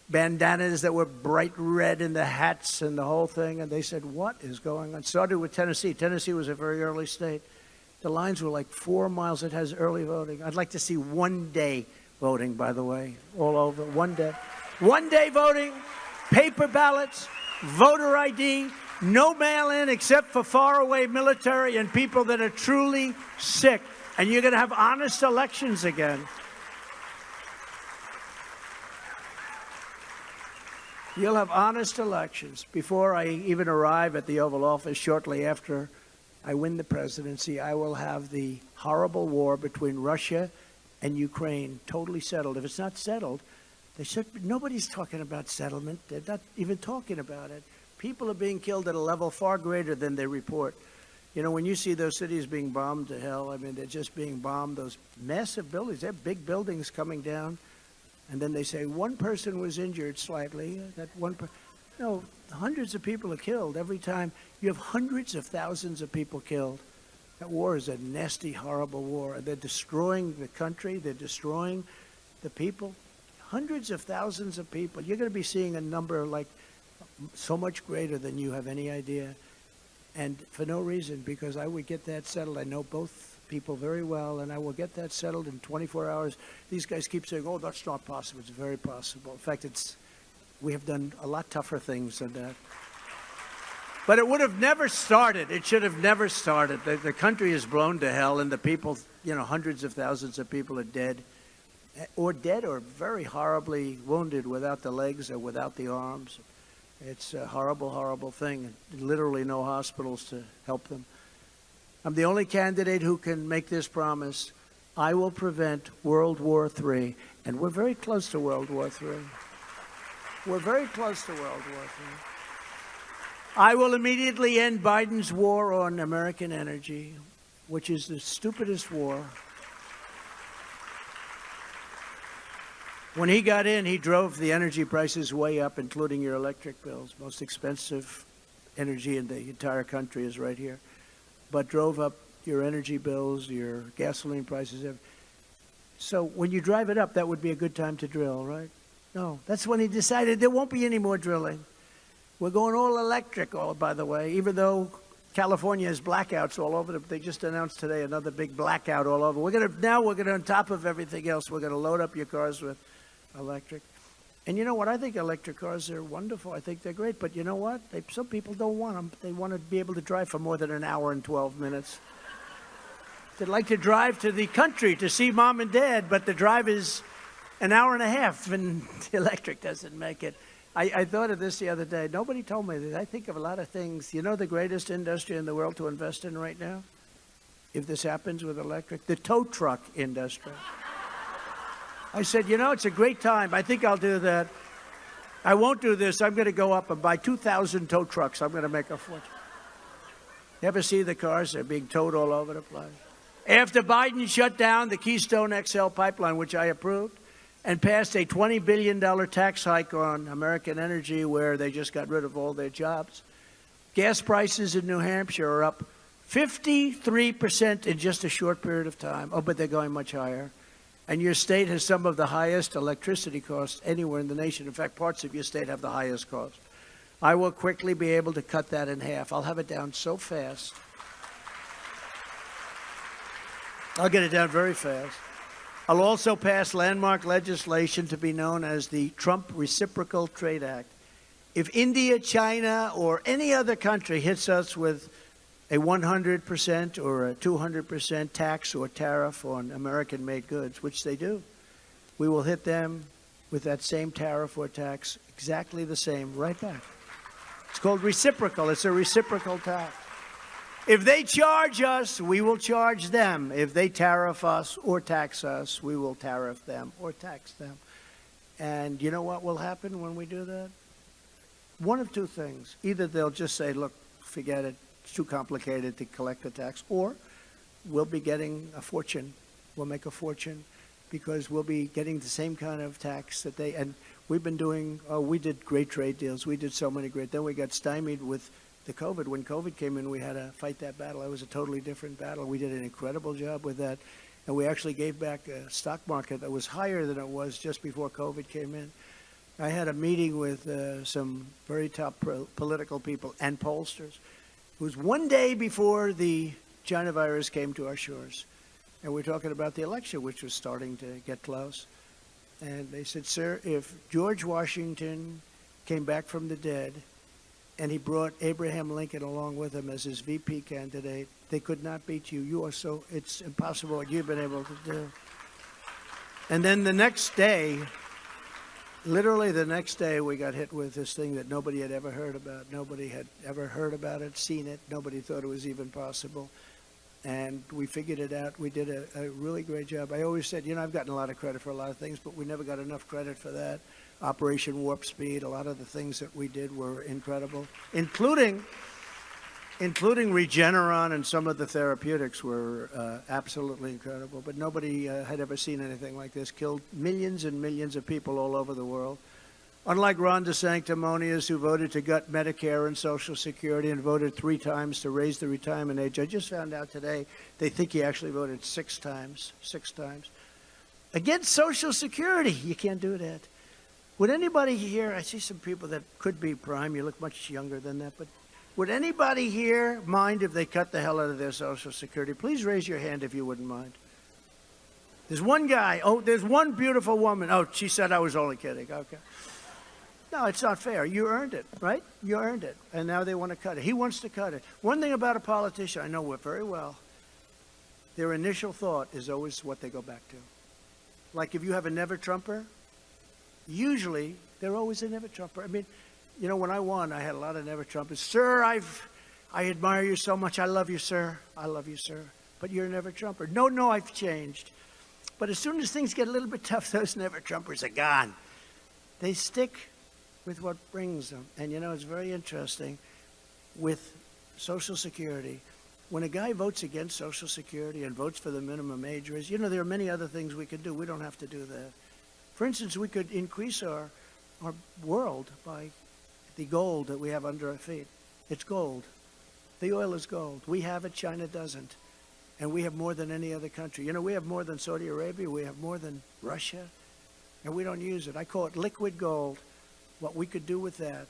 bandanas that were bright red and the hats and the whole thing, and they said, what is going on? Started with Tennessee. Tennessee was a very early state. The lines were like 4 miles. It has early voting. I'd like to see 1 day voting, by the way, all over. 1 day. 1 day voting, paper ballots, voter ID, no mail-in except for faraway military and people that are truly sick. And you're going to have honest elections again. You'll have honest elections. Before I even arrive at the Oval Office, shortly after I win the presidency, I will have the horrible war between Russia and Ukraine totally settled. If it's not settled, nobody's talking about settlement. They're not even talking about it. People are being killed at a level far greater than they report. You know, when you see those cities being bombed to hell, I mean, they're just being bombed, those massive buildings. They're big buildings coming down. And then they say one person was injured slightly. No, hundreds of people are killed every time. You have hundreds of thousands of people killed. That war is a nasty, horrible war. And they're destroying the country. They're destroying the people. Hundreds of thousands of people. You're going to be seeing a number like so much greater than you have any idea. And for no reason, because I would get that settled. I know both people very well, and I will get that settled in 24 hours. These guys keep saying, oh, that's not possible. It's very possible. In fact, we have done a lot tougher things than that. But it would have never started. It should have never started. The country is blown to hell, and the people, hundreds of thousands of people are dead or very horribly wounded without the legs or without the arms. It's a horrible, horrible thing. Literally no hospitals to help them. I'm the only candidate who can make this promise. I will prevent World War III. And we're very close to World War III. We're very close to World War III. I will immediately end Biden's war on American energy, which is the stupidest war. When he got in, he drove the energy prices way up, including your electric bills. Most expensive energy in the entire country is right here. But drove up your energy bills, your gasoline prices. So when you drive it up, that would be a good time to drill, right? No, that's when he decided there won't be any more drilling. We're going all electric, by the way, even though California has blackouts all over. They just announced today another big blackout all over. Now we're going to, on top of everything else, we're going to load up your cars with electric. And you know what? I think electric cars are wonderful. I think they're great. But you know what? Some people don't want them. They want to be able to drive for more than an hour and 12 minutes. They'd like to drive to the country to see mom and dad, but the drive is an hour and a half, and the electric doesn't make it. I thought of this the other day. Nobody told me that. I think of a lot of things. You know the greatest industry in the world to invest in right now? If this happens with electric? The tow truck industry. I said, it's a great time. I think I'll do that. I won't do this. I'm going to go up and buy 2,000 tow trucks. I'm going to make a fortune. You ever see the cars? They're being towed all over the place. After Biden shut down the Keystone XL pipeline, which I approved, and passed a $20 billion tax hike on American energy, where they just got rid of all their jobs, gas prices in New Hampshire are up 53% in just a short period of time. Oh, but they're going much higher. And your state has some of the highest electricity costs anywhere in the nation. In fact, parts of your state have the highest cost. I will quickly be able to cut that in half. I'll have it down so fast. I'll get it down very fast. I'll also pass landmark legislation to be known as the Trump Reciprocal Trade Act. If India, China, or any other country hits us with a 100% or a 200% tax or tariff on American-made goods, which they do, we will hit them with that same tariff or tax, exactly the same, right back. It's called reciprocal. It's a reciprocal tax. If they charge us, we will charge them. If they tariff us or tax us, we will tariff them or tax them. And you know what will happen when we do that? One of two things. Either they'll just say, look, forget it. It's too complicated to collect the tax. Or we'll be getting a fortune. We'll make a fortune because we'll be getting the same kind of tax that they, and we've been doing, we did great trade deals. We did so many great, then we got stymied with the COVID. When COVID came in, we had to fight that battle. It was a totally different battle. We did an incredible job with that. And we actually gave back a stock market that was higher than it was just before COVID came in. I had a meeting with some very top political people and pollsters. It was one day before the China virus came to our shores. And we're talking about the election, which was starting to get close. And they said, sir, if George Washington came back from the dead and he brought Abraham Lincoln along with him as his VP candidate, they could not beat you. You are so, it's impossible what you've been able to do. And then the next day, literally the next day, we got hit with this thing that nobody had ever heard about. Nobody had ever heard about it, seen it. Nobody thought it was even possible. And we figured it out. We did a really great job. I always said, I've gotten a lot of credit for a lot of things, but we never got enough credit for that. Operation Warp Speed, a lot of the things that we did were incredible, including Regeneron, and some of the therapeutics were absolutely incredible. But nobody had ever seen anything like this. Killed millions and millions of people all over the world. Unlike Ron DeSanctimonious, who voted to gut Medicare and Social Security and voted 3 times to raise the retirement age, I just found out today they think he actually voted 6 times. 6 times. Against Social Security. You can't do that. Would anybody here, I see some people that could be prime, you look much younger than that, but Would anybody here mind if they cut the hell out of their Social Security? Please raise your hand if you wouldn't mind. There's one guy. Oh, there's one beautiful woman. Oh, she said I was only kidding. Okay. No, it's not fair. You earned it, right? You earned it. And now they want to cut it. He wants to cut it. One thing about a politician, I know it very well, their initial thought is always what they go back to. Like if you have a never-Trumper, usually they're always a never-Trumper. I mean, you know, when I won, I had a lot of never-Trumpers. Sir, I admire you so much. I love you, sir. I love you, sir. But you're a never-Trumper. No, I've changed. But as soon as things get a little bit tough, those never-Trumpers are gone. They stick with what brings them. And, you know, it's very interesting with Social Security. When a guy votes against Social Security and votes for the minimum age raise, you know, there are many other things we could do. We don't have to do that. For instance, we could increase our world by the gold that we have under our feet. It's gold. The oil is gold. We have it, China doesn't. And we have more than any other country. You know, we have more than Saudi Arabia. We have more than Russia. And we don't use it. I call it liquid gold. What we could do with that.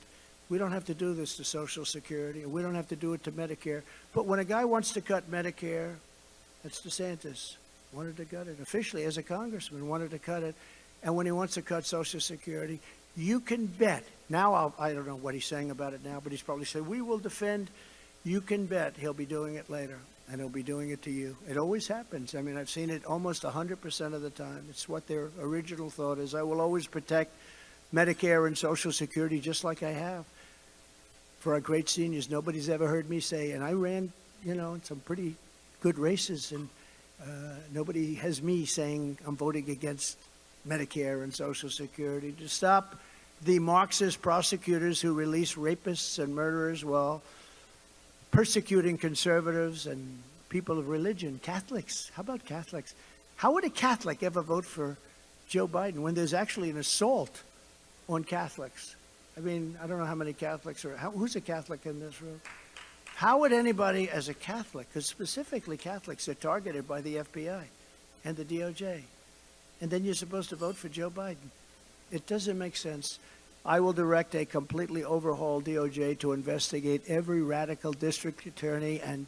We don't have to do this to Social Security. We don't have to do it to Medicare. But when a guy wants to cut Medicare, that's DeSantis. Wanted to cut it. Officially, as a congressman, wanted to cut it. And when he wants to cut Social Security, you can bet. Now, I don't know what he's saying about it now, but he's probably said, we will defend. You can bet he'll be doing it later. And he'll be doing it to you. It always happens. I mean, I've seen it almost 100% of the time. It's what their original thought is. I will always protect Medicare and Social Security just like I have for our great seniors. Nobody's ever heard me say, and I ran, you know, in some pretty good races, and nobody has me saying I'm voting against Medicare and Social Security to stop the Marxist prosecutors who release rapists and murderers while persecuting conservatives and people of religion. Catholics. How about Catholics? How would a Catholic ever vote for Joe Biden when there's actually an assault on Catholics? I mean, I don't know how many Catholics are. Who's a Catholic in this room? How would anybody as a Catholic, because specifically Catholics are targeted by the FBI and the DOJ, and then you're supposed to vote for Joe Biden? It doesn't make sense. I will direct a completely overhauled DOJ to investigate every radical district attorney and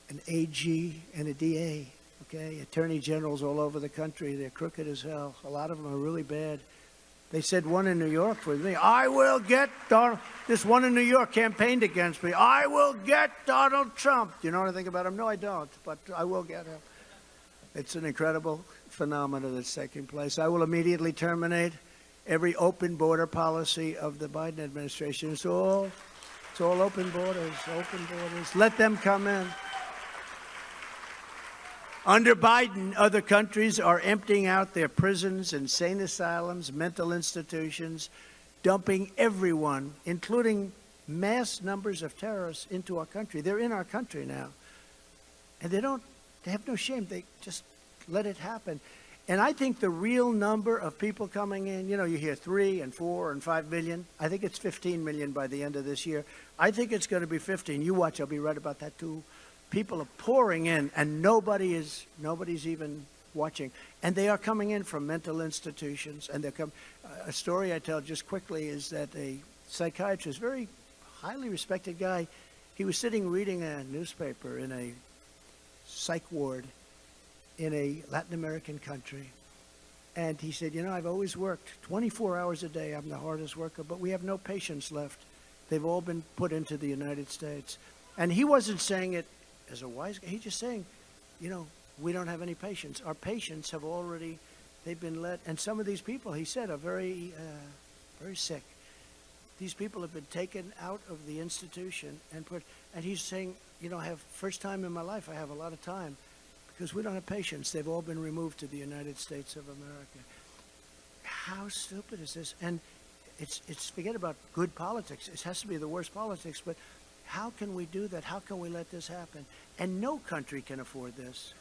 an AG and a DA, okay? Attorney generals all over the country. They're crooked as hell. A lot of them are really bad. They said one in New York with me, I will get Donald. This one in New York campaigned against me. I will get Donald Trump. Do you know anything about him? No, I don't, but I will get him. It's an incredible phenomenon that's taking place. I will immediately terminate every open border policy of the Biden administration. It's all open borders, open borders. Let them come in. Under Biden, other countries are emptying out their prisons, insane asylums, mental institutions, dumping everyone, including mass numbers of terrorists, into our country. They're in our country now. And they have no shame. They just let it happen. And I think the real number of people coming in, you know, you hear 3 and 4 and 5 million. I think it's 15 million by the end of this year. I think it's going to be 15. You watch, I'll be right about that too. People are pouring in, and nobody's even watching. And they are coming in from mental institutions. And a story I tell just quickly is that a psychiatrist, very highly respected guy, he was sitting reading a newspaper in a psych ward in a Latin American country. And he said, you know, I've always worked 24 hours a day. I'm the hardest worker, but we have no patients left. They've all been put into the United States. And he wasn't saying it as a wise guy. He's just saying, you know, we don't have any patients. Our patients have already, they've been let, and some of these people, he said, are very sick. These people have been taken out of the institution and he's saying, you know, first time in my life, I have a lot of time. Because we don't have patients. They've all been removed to the United States of America. How stupid is this? And it's forget about good politics. It has to be the worst politics. But how can we do that? How can we let this happen? And no country can afford this.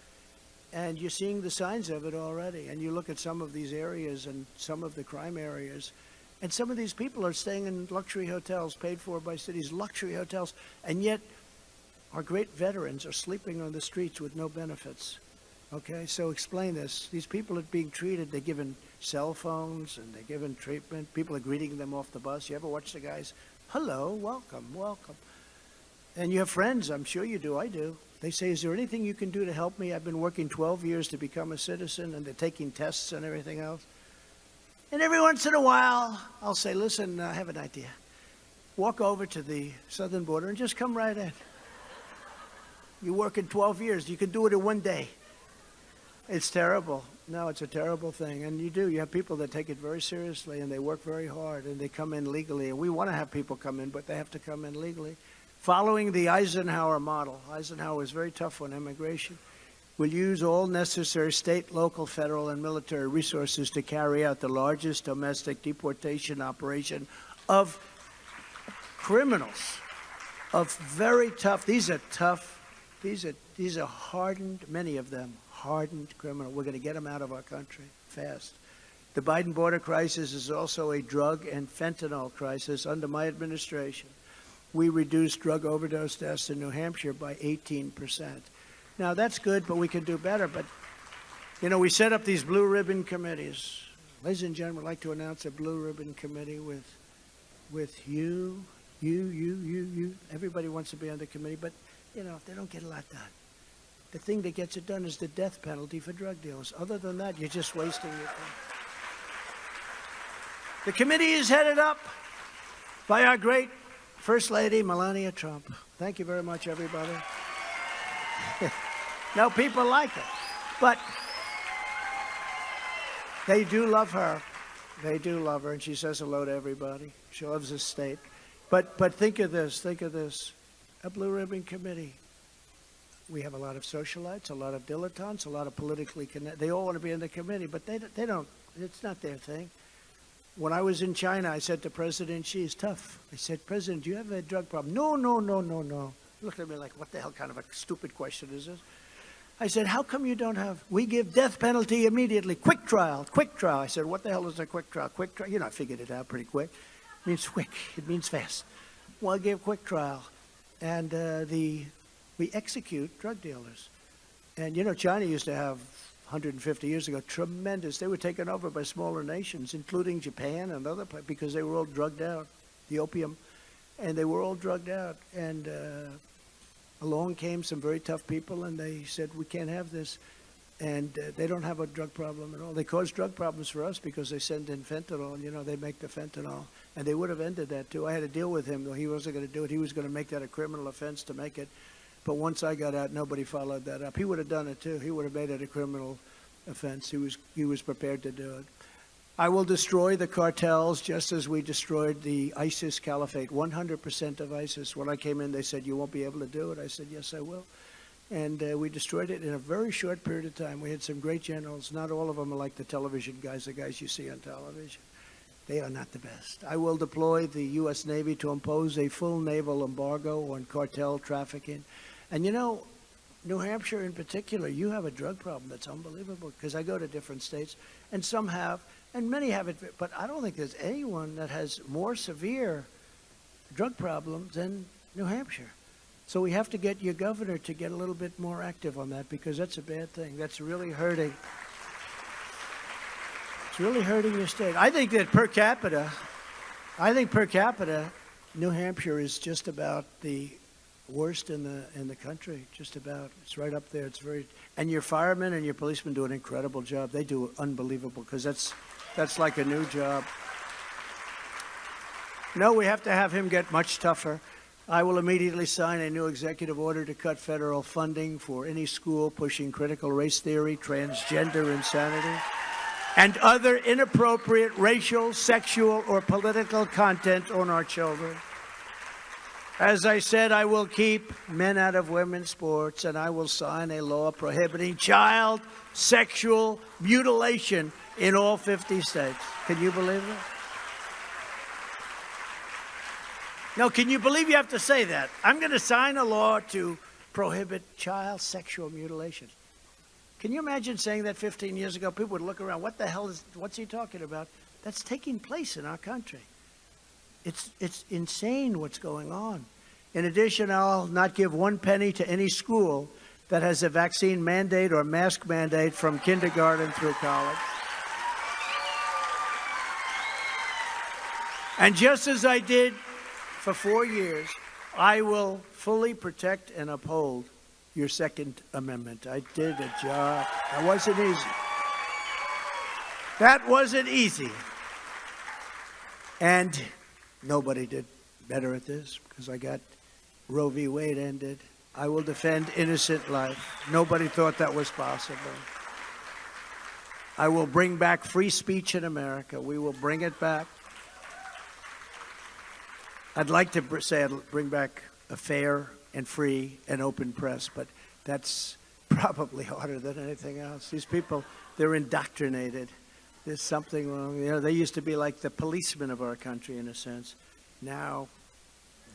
And you're seeing the signs of it already. And you look at some of these areas and some of the crime areas. And some of these people are staying in luxury hotels paid for by cities, luxury hotels. And yet our great veterans are sleeping on the streets with no benefits. Okay, so explain this. These people are being treated, they're given cell phones and they're given treatment. People are greeting them off the bus. You ever watch the guys Hello, welcome, welcome. And you have friends, I'm sure you do, I do. They say, is there anything you can do to help me? I've been working 12 years to become a citizen, and they're taking tests and everything else. And every once in a while, I'll say, listen, I have an idea. Walk over to the southern border and just come right in. You work in 12 years. You can do it in one day. It's terrible. No, it's a terrible thing. And you do. You have people that take it very seriously, and they work very hard, and they come in legally. And we want to have people come in, but they have to come in legally. Following the Eisenhower model. Eisenhower was very tough on immigration. We'll use all necessary state, local, federal, and military resources to carry out the largest domestic deportation operation of criminals, of very tough, these are tough, these are hardened, many of them, hardened criminals. We're going to get them out of our country fast. The Biden border crisis is also a drug and fentanyl crisis. Under my administration, we reduced drug overdose deaths in New Hampshire by 18%. Now, that's good, but we can do better. But, you know, we set up these blue ribbon committees. Ladies and gentlemen, I'd like to announce a blue ribbon committee with you. Everybody wants to be on the committee, but, you know, they don't get a lot done. The thing that gets it done is the death penalty for drug dealers. Other than that, you're just wasting your time. The committee is headed up by our great First Lady, Melania Trump. Thank you very much, everybody. No, people like it. But they do love her. They do love her, and she says hello to everybody. She loves this state. But think of this, a blue ribbon committee. We have a lot of socialites, a lot of dilettantes, a lot of politically connected. They all want to be in the committee, but they don't, it's not their thing. When I was in China, I said to President Xi, he's tough. I said, President, do you have a drug problem? No. He looked at me like, what the hell kind of a stupid question is this? I said, how come you don't have, we give death penalty immediately, quick trial. I said, what the hell is a quick trial? Quick trial, you know, I figured it out pretty quick. It means quick, it means fast. Well, I gave quick trial, and we execute drug dealers. And, you know, China used to have, 150 years ago, tremendous, they were taken over by smaller nations, including Japan and other places, because they were all drugged out, the opium, and they were all drugged out. And along came some very tough people, and they said, we can't have this. And they don't have a drug problem at all. They cause drug problems for us because they send in fentanyl, and, you know, they make the fentanyl. And they would have ended that, too. I had to deal with him, though. He wasn't going to do it. He was going to make that a criminal offense to make it. But once I got out, nobody followed that up. He would have done it, too. He would have made it a criminal offense. He was prepared to do it. I will destroy the cartels just as we destroyed the ISIS caliphate, 100% of ISIS. When I came in, they said, you won't be able to do it. I said, yes, I will. And we destroyed it in a very short period of time. We had some great generals. Not all of them are like the television guys, the guys you see on television. They are not the best. I will deploy the U.S. Navy to impose a full naval embargo on cartel trafficking. And, you know, New Hampshire in particular, you have a drug problem that's unbelievable, because I go to different states, and some have, and many have it, but I don't think there's anyone that has more severe drug problems than New Hampshire. So we have to get your governor to get a little bit more active on that, because that's a bad thing. That's really hurting. It's really hurting your state. I think that per capita, New Hampshire is just about the worst in the country. Just about. It's right up there. It's very. And your firemen and your policemen do an incredible job. They do unbelievable, because that's like a new job. No, we have to have him get much tougher. I will immediately sign a new executive order to cut federal funding for any school pushing critical race theory, transgender insanity, and other inappropriate racial, sexual, or political content on our children. As I said, I will keep men out of women's sports, and I will sign a law prohibiting child sexual mutilation in all 50 states. Can you believe it? No, can you believe you have to say that? I'm going to sign a law to prohibit child sexual mutilation. Can you imagine saying that 15 years ago? People would look around, what's he talking about? That's taking place in our country. It's insane what's going on. In addition, I'll not give one penny to any school that has a vaccine mandate or mask mandate from kindergarten through college. And just as I did for 4 years, I will fully protect and uphold your Second Amendment. I did a job. That wasn't easy. That wasn't easy. And nobody did better at this because I got Roe v. Wade ended. I will defend innocent life. Nobody thought that was possible. I will bring back free speech in America. We will bring it back. I'd like to say I'd bring back a fair and free and open press, but that's probably harder than anything else. These people, they're indoctrinated. There's something wrong. You know, they used to be like the policemen of our country in a sense. Now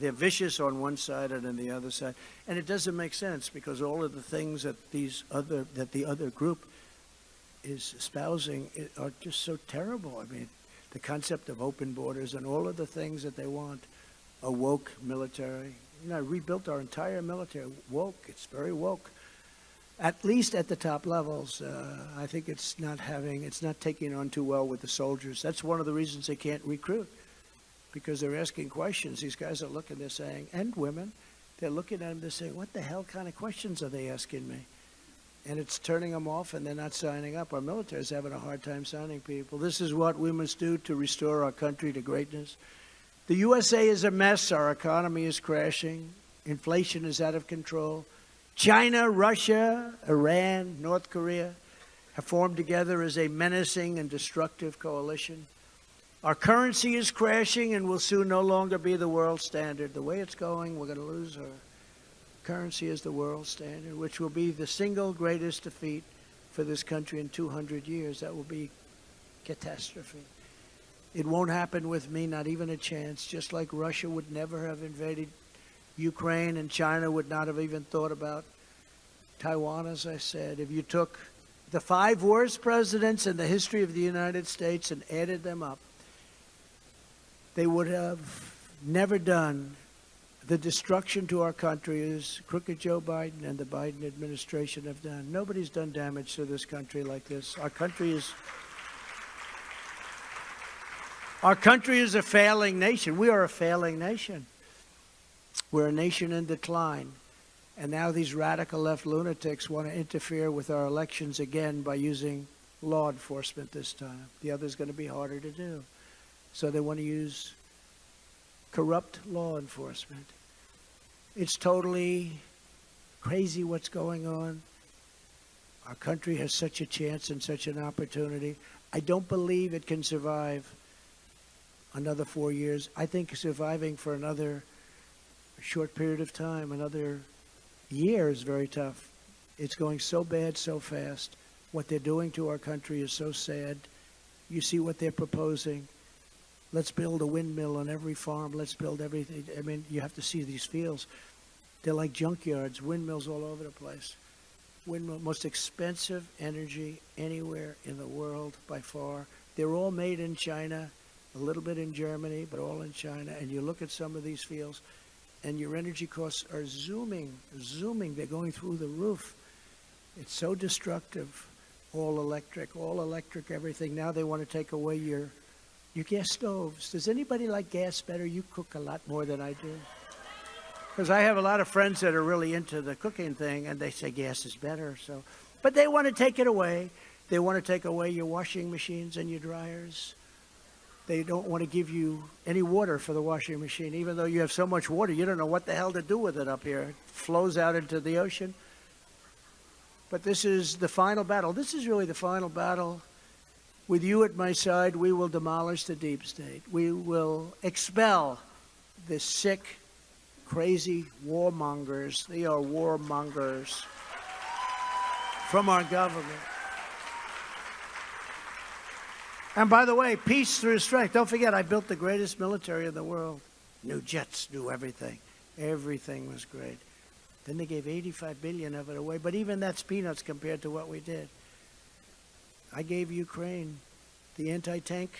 they're vicious on one side and on the other side. And it doesn't make sense because all of the things that the other group is espousing are just so terrible. I mean, the concept of open borders and all of the things that they want, a woke military. You know, I rebuilt our entire military. Woke, it's very woke. At least at the top levels, I think it's not taking on too well with the soldiers. That's one of the reasons they can't recruit, because they're asking questions. These guys are looking, they're saying, and women, they're looking at them, they're saying, what the hell kind of questions are they asking me? And it's turning them off, and they're not signing up. Our military is having a hard time signing people. This is what we must do to restore our country to greatness. The USA is a mess. Our economy is crashing. Inflation is out of control. China, Russia, Iran, North Korea have formed together as a menacing and destructive coalition. Our currency is crashing and will soon no longer be the world standard. The way it's going, we're going to lose our currency as the world standard, which will be the single greatest defeat for this country in 200 years. That will be catastrophe. It won't happen with me, not even a chance. Just like Russia would never have invaded Ukraine and China would not have even thought about Taiwan, as I said. If you took the 5 worst presidents in the history of the United States and added them up, they would have never done the destruction to our country as crooked Joe Biden and the Biden administration have done. Nobody's done damage to this country like this. Our country is a failing nation. We are a failing nation. We're a nation in decline. And now these radical left lunatics want to interfere with our elections again by using law enforcement this time. The other's going to be harder to do. So they want to use corrupt law enforcement. It's totally crazy what's going on. Our country has such a chance and such an opportunity. I don't believe it can survive another 4 years. I think surviving for another short period of time, another year, is very tough. It's going so bad so fast. What they're doing to our country is so sad. You see what they're proposing. Let's build a windmill on every farm. Let's build everything. I mean, you have to see these fields. They're like junkyards, windmills all over the place. Windmill, most expensive energy anywhere in the world by far. They're all made in China, a little bit in Germany, but all in China. And you look at some of these fields, and your energy costs are zooming. They're going through the roof. It's so destructive. All electric, everything. Now they want to take away your gas stoves. Does anybody like gas better? You cook a lot more than I do. Because I have a lot of friends that are really into the cooking thing, and they say gas is better. But they want to take it away. They want to take away your washing machines and your dryers. They don't want to give you any water for the washing machine. Even though you have so much water, you don't know what the hell to do with it up here. It flows out into the ocean. But this is the final battle. This is really the final battle. With you at my side, we will demolish the deep state. We will expel the sick, crazy warmongers. They are warmongers from our government. And by the way, peace through strength. Don't forget, I built the greatest military in the world. New jets, new everything. Everything was great. Then they gave $85 billion of it away, but even that's peanuts compared to what we did. I gave Ukraine the anti-tank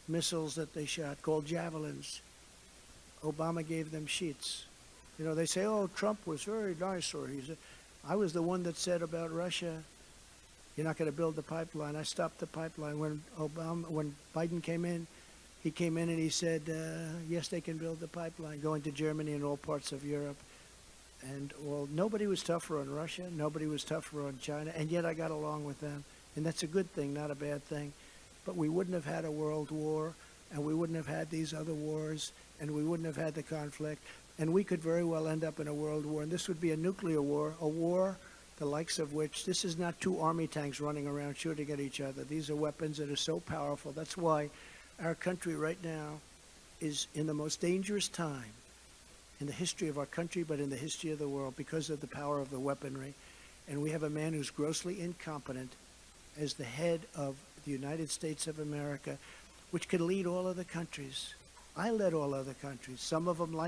missiles that they shot, called Javelins. Obama gave them sheets. You know, they say, oh, Trump was very nice, or I was the one that said about Russia, you're not going to build the pipeline. I stopped the pipeline. When Biden came in, He came in and he said, yes, they can build the pipeline going to Germany and all parts of Europe. And well, nobody was tougher on Russia, nobody was tougher on China, and yet I got along with them. And that's a good thing, not a bad thing. But we wouldn't have had a world war, and we wouldn't have had these other wars, and we wouldn't have had the conflict. And we could very well end up in a world war, and this would be a nuclear war, a war the likes of which, this is not two army tanks running around shooting at each other. These are weapons that are so powerful. That's why our country right now is in the most dangerous time in the history of our country, but in the history of the world, because of the power of the weaponry. And we have a man who's grossly incompetent as the head of the United States of America, which could lead all other countries. I led all other countries. Some of them like